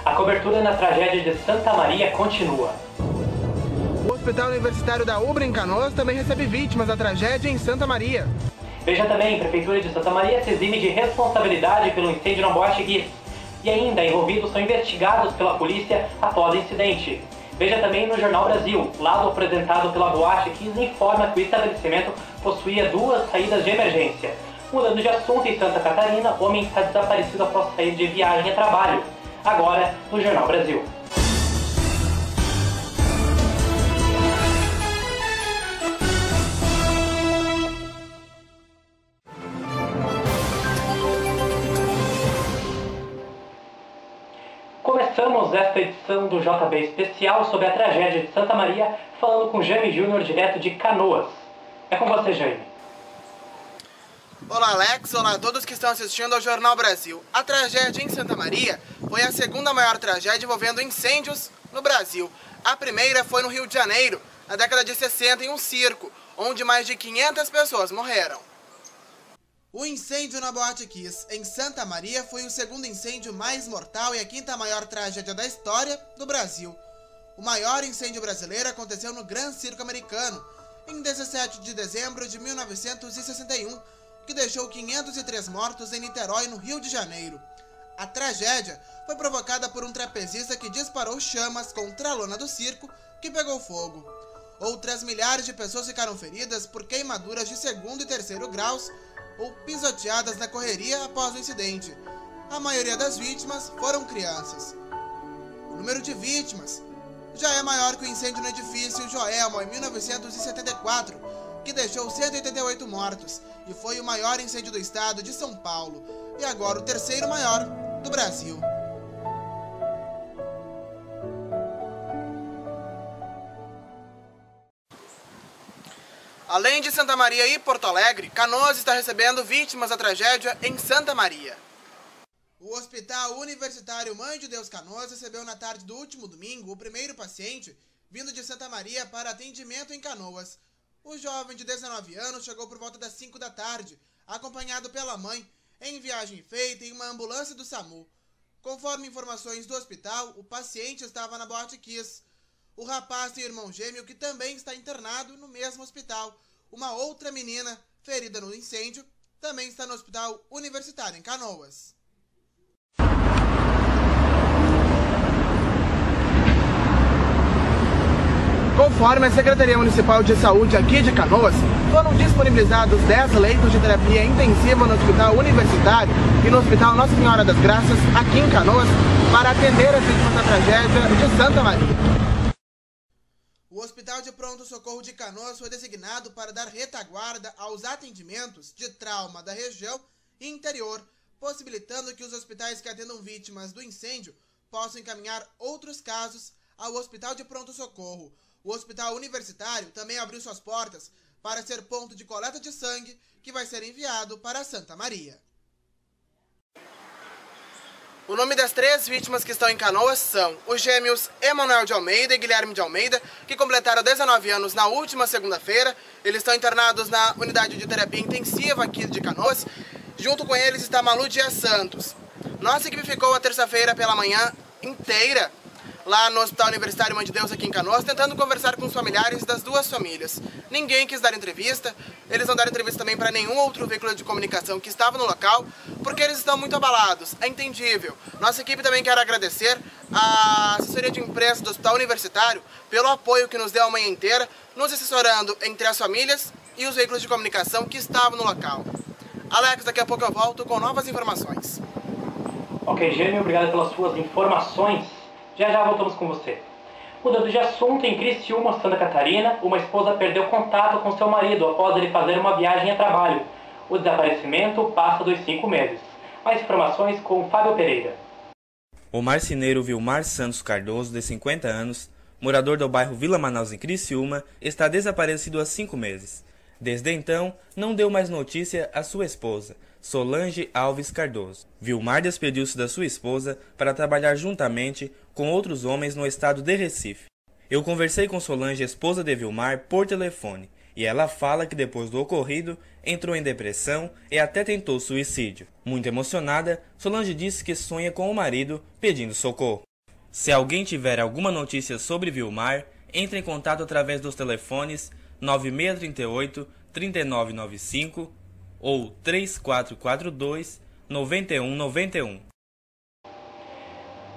A cobertura na tragédia de Santa Maria continua. O Hospital Universitário da UBRA em Canoas também recebe vítimas da tragédia em Santa Maria. Veja também, a Prefeitura de Santa Maria se exime de responsabilidade pelo incêndio na Boate Kiss. E ainda, envolvidos são investigados pela polícia após o incidente. Veja também no Jornal Brasil, lado apresentado pela Boate Kiss informa que o estabelecimento possuía 2 saídas de emergência. Mudando de assunto, em Santa Catarina, o homem está desaparecido após sair de viagem a trabalho. Agora, no Jornal Brasil. Começamos esta edição do JB especial sobre a tragédia de Santa Maria, falando com Jaime Júnior, direto de Canoas. É com você, Jaime. Olá, Alex. Olá a todos que estão assistindo ao Jornal Brasil. A tragédia em Santa Maria foi a segunda maior tragédia envolvendo incêndios no Brasil. A primeira foi no Rio de Janeiro, na década de 60, em um circo, onde mais de 500 pessoas morreram. O incêndio na Boate Kiss, em Santa Maria, foi o segundo incêndio mais mortal e a 5ª maior tragédia da história do Brasil. O maior incêndio brasileiro aconteceu no Gran Circo Americano, em 17 de dezembro de 1961, que deixou 503 mortos em Niterói, no Rio de Janeiro. A tragédia foi provocada por um trapezista que disparou chamas contra a lona do circo, que pegou fogo. Outras milhares de pessoas ficaram feridas por queimaduras de 2º e 3º graus ou pisoteadas na correria após o incidente. A maioria das vítimas foram crianças. O número de vítimas já é maior que o incêndio no edifício Joelma, em 1974, que deixou 188 mortos e foi o maior incêndio do estado de São Paulo e agora o 3º maior do Brasil. Além de Santa Maria e Porto Alegre, Canoas está recebendo vítimas da tragédia em Santa Maria. O Hospital Universitário Mãe de Deus Canoas recebeu na tarde do último domingo o primeiro paciente vindo de Santa Maria para atendimento em Canoas. O jovem de 19 anos chegou por volta das 5 da tarde, acompanhado pela mãe, em viagem feita em uma ambulância do SAMU. Conforme informações do hospital, o paciente estava na Boate Kiss. O rapaz tem irmão gêmeo que também está internado no mesmo hospital. Uma outra menina, ferida no incêndio, também está no Hospital Universitário em Canoas. Conforme a Secretaria Municipal de Saúde aqui de Canoas, foram disponibilizados 10 leitos de terapia intensiva no Hospital Universitário e no Hospital Nossa Senhora das Graças, aqui em Canoas, para atender as vítimas da tragédia de Santa Maria. O Hospital de Pronto-Socorro de Canoas foi designado para dar retaguarda aos atendimentos de trauma da região e interior, possibilitando que os hospitais que atendam vítimas do incêndio possam encaminhar outros casos ao Hospital de Pronto-Socorro. O Hospital Universitário também abriu suas portas para ser ponto de coleta de sangue que vai ser enviado para Santa Maria. O nome das 3 vítimas que estão em Canoas são os gêmeos Emanuel de Almeida e Guilherme de Almeida, que completaram 19 anos na última segunda-feira. Eles estão internados na unidade de terapia intensiva aqui de Canoas. Junto com eles está Malu Dias Santos. Nossa equipe ficou a terça-feira pela manhã inteira lá no Hospital Universitário Mãe de Deus aqui em Canoas, tentando conversar com os familiares das 2 famílias. Ninguém quis dar entrevista, eles não deram entrevista também para nenhum outro veículo de comunicação que estava no local, porque eles estão muito abalados, é entendível. Nossa equipe também quer agradecer à assessoria de imprensa do Hospital Universitário pelo apoio que nos deu a manhã inteira, nos assessorando entre as famílias e os veículos de comunicação que estavam no local. Alex, daqui a pouco eu volto com novas informações. Ok, Gêmeo, obrigado pelas suas informações. Já voltamos com você. Mudando de assunto, em Criciúma, Santa Catarina, uma esposa perdeu contato com seu marido após ele fazer uma viagem a trabalho. O desaparecimento passa dos 5 meses. Mais informações com Fábio Pereira. O marceneiro Vilmar Santos Cardoso, de 50 anos, morador do bairro Vila Manaus, em Criciúma, está desaparecido há 5 meses. Desde então, não deu mais notícia à sua esposa, Solange Alves Cardoso. Vilmar despediu-se da sua esposa para trabalhar juntamente com outros homens no estado de Recife. Eu conversei com Solange, esposa de Vilmar, por telefone, e ela fala que depois do ocorrido, entrou em depressão e até tentou suicídio. Muito emocionada, Solange disse que sonha com o marido pedindo socorro. Se alguém tiver alguma notícia sobre Vilmar, entre em contato através dos telefones 9638-3995 ou 3442-9191.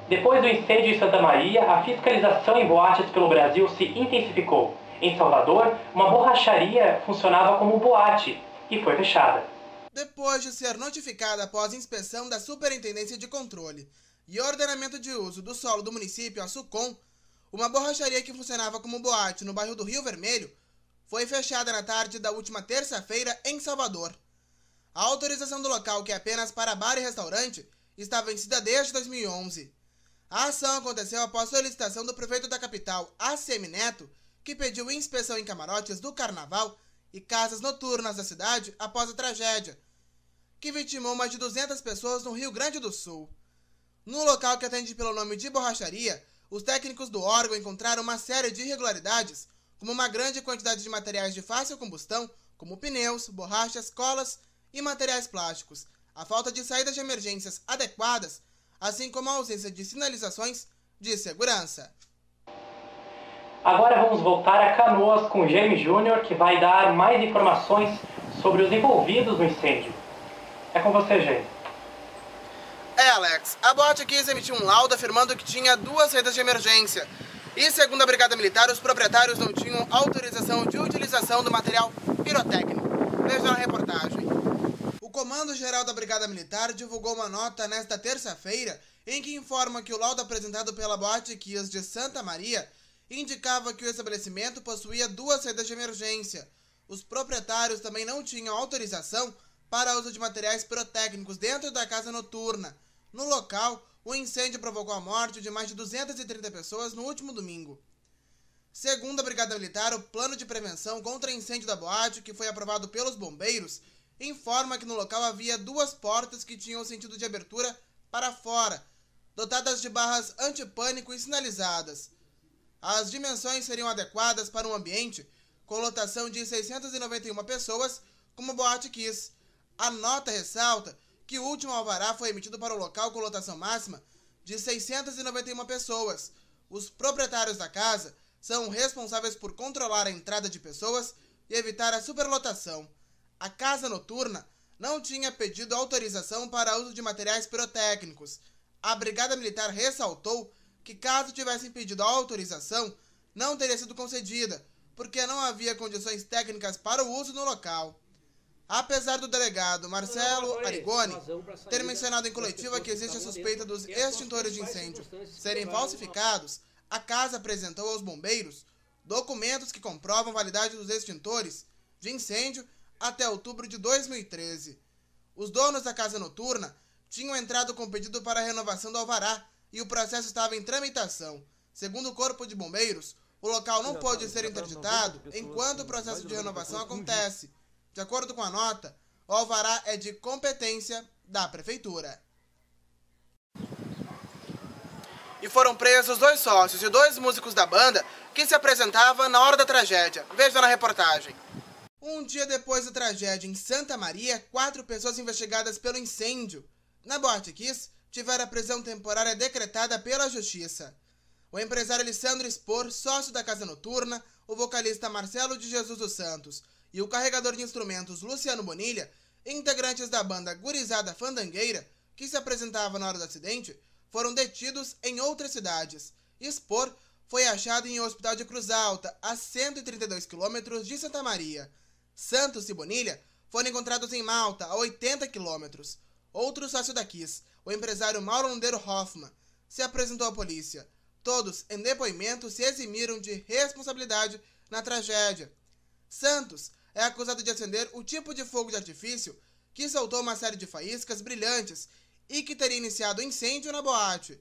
Depois do incêndio em Santa Maria, a fiscalização em boates pelo Brasil se intensificou. Em Salvador, uma borracharia funcionava como boate e foi fechada. Depois de ser notificada após inspeção da Superintendência de Controle e Ordenamento de Uso do Solo do município, a SUCOM, uma borracharia que funcionava como boate no bairro do Rio Vermelho foi fechada na tarde da última terça-feira em Salvador. A autorização do local, que é apenas para bar e restaurante, está vencida desde 2011. A ação aconteceu após solicitação do prefeito da capital, ACM Neto, que pediu inspeção em camarotes do Carnaval e casas noturnas da cidade após a tragédia, que vitimou mais de 200 pessoas no Rio Grande do Sul. No local, que atende pelo nome de borracharia, os técnicos do órgão encontraram uma série de irregularidades, como uma grande quantidade de materiais de fácil combustão, como pneus, borrachas, colas e materiais plásticos, a falta de saídas de emergências adequadas, assim como a ausência de sinalizações de segurança. Agora vamos voltar a Canoas com o Jaime Júnior, que vai dar mais informações sobre os envolvidos no incêndio. É com você, Jaime. Alex, a Boate Kiss emitiu um laudo afirmando que tinha 2 saídas de emergência. E, segundo a Brigada Militar, os proprietários não tinham autorização de utilização do material pirotécnico. Veja na reportagem. O Comando-Geral da Brigada Militar divulgou uma nota nesta terça-feira em que informa que o laudo apresentado pela Boate Kiss de Santa Maria indicava que o estabelecimento possuía 2 saídas de emergência. Os proprietários também não tinham autorização para uso de materiais pirotécnicos dentro da casa noturna. No local, o incêndio provocou a morte de mais de 230 pessoas no último domingo. Segundo a Brigada Militar, o plano de prevenção contra incêndio da boate, que foi aprovado pelos bombeiros, informa que no local havia 2 portas que tinham sentido de abertura para fora, dotadas de barras antipânico e sinalizadas. As dimensões seriam adequadas para um ambiente com lotação de 691 pessoas, como Boate Kiss. A nota ressalta que o último alvará foi emitido para o local com lotação máxima de 691 pessoas. Os proprietários da casa são responsáveis por controlar a entrada de pessoas e evitar a superlotação. A casa noturna não tinha pedido autorização para uso de materiais pirotécnicos. A Brigada Militar ressaltou que, caso tivessem pedido a autorização, não teria sido concedida, porque não havia condições técnicas para o uso no local. Apesar do delegado Marcelo Arigoni ter mencionado em coletiva que existe a suspeita dos extintores de incêndio serem falsificados, a casa apresentou aos bombeiros documentos que comprovam a validade dos extintores de incêndio até outubro de 2013. Os donos da casa noturna tinham entrado com pedido para a renovação do alvará e o processo estava em tramitação. Segundo o Corpo de Bombeiros, o local não pôde ser interditado enquanto o processo de renovação acontece. De acordo com a nota, o alvará é de competência da Prefeitura. E foram presos 2 sócios e 2 músicos da banda que se apresentavam na hora da tragédia. Veja na reportagem. Um dia depois da tragédia em Santa Maria, 4 pessoas investigadas pelo incêndio na Boate Kiss tiveram a prisão temporária decretada pela Justiça. O empresário Alessandro Spor, sócio da Casa Noturna, o vocalista Marcelo de Jesus dos Santos e o carregador de instrumentos Luciano Bonilha, integrantes da banda Gurizada Fandangueira, que se apresentava na hora do acidente, foram detidos em outras cidades. Spor foi achado em um hospital de Cruz Alta, a 132 quilômetros de Santa Maria. Santos e Bonilha foram encontrados em Malta, a 80 quilômetros. Outro sócio da Kiss, o empresário Mauro Londeiro Hoffman, se apresentou à polícia. Todos, em depoimento, se eximiram de responsabilidade na tragédia. Santos é acusado de acender o tipo de fogo de artifício que soltou uma série de faíscas brilhantes e que teria iniciado o incêndio na boate.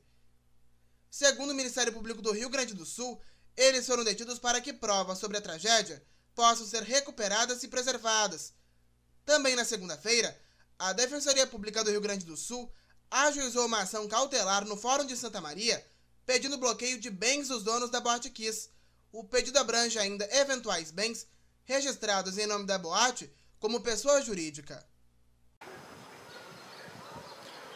Segundo o Ministério Público do Rio Grande do Sul, eles foram detidos para que provas sobre a tragédia possam ser recuperadas e preservadas. Também na segunda-feira, a Defensoria Pública do Rio Grande do Sul ajuizou uma ação cautelar no Fórum de Santa Maria, pedindo bloqueio de bens dos donos da Boate Kiss. O pedido abrange ainda eventuais bens registrados em nome da boate como pessoa jurídica.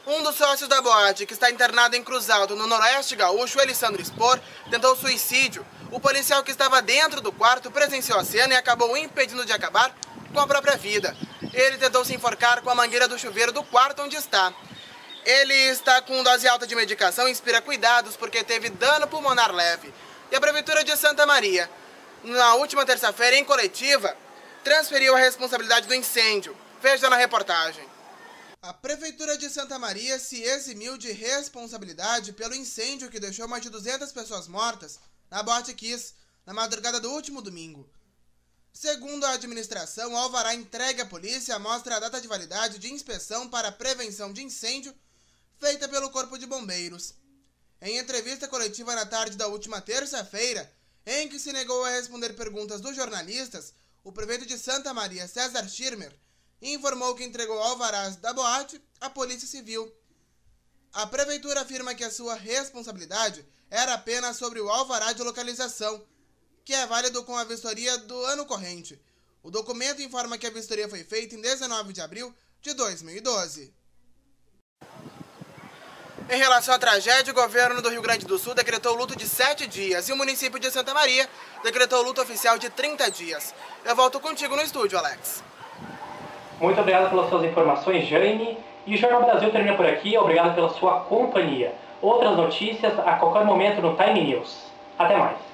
Um dos sócios da boate, que está internado em Cruz Alto, no Noroeste Gaúcho, Elisandro Spor, tentou suicídio. O policial que estava dentro do quarto presenciou a cena e acabou o impedindo de acabar com a própria vida. Ele tentou se enforcar com a mangueira do chuveiro do quarto onde está. Ele está com dose alta de medicação e inspira cuidados porque teve dano pulmonar leve. E a Prefeitura de Santa Maria, na última terça-feira, em coletiva, transferiu a responsabilidade do incêndio. Veja na reportagem. A Prefeitura de Santa Maria se eximiu de responsabilidade pelo incêndio que deixou mais de 200 pessoas mortas na Boate Kiss, na madrugada do último domingo. Segundo a administração, o alvará entregue à polícia mostra a data de validade de inspeção para prevenção de incêndio feita pelo Corpo de Bombeiros. Em entrevista coletiva na tarde da última terça-feira, em que se negou a responder perguntas dos jornalistas, o prefeito de Santa Maria, César Schirmer, informou que entregou alvarás da boate à Polícia Civil. A prefeitura afirma que a sua responsabilidade era apenas sobre o alvará de localização, que é válido com a vistoria do ano corrente. O documento informa que a vistoria foi feita em 19 de abril de 2012. Em relação à tragédia, o governo do Rio Grande do Sul decretou luto de 7 dias e o município de Santa Maria decretou luto oficial de 30 dias. Eu volto contigo no estúdio, Alex. Muito obrigado pelas suas informações, Jane. E o Jornal Brasil termina por aqui. Obrigado pela sua companhia. Outras notícias a qualquer momento no Time News. Até mais.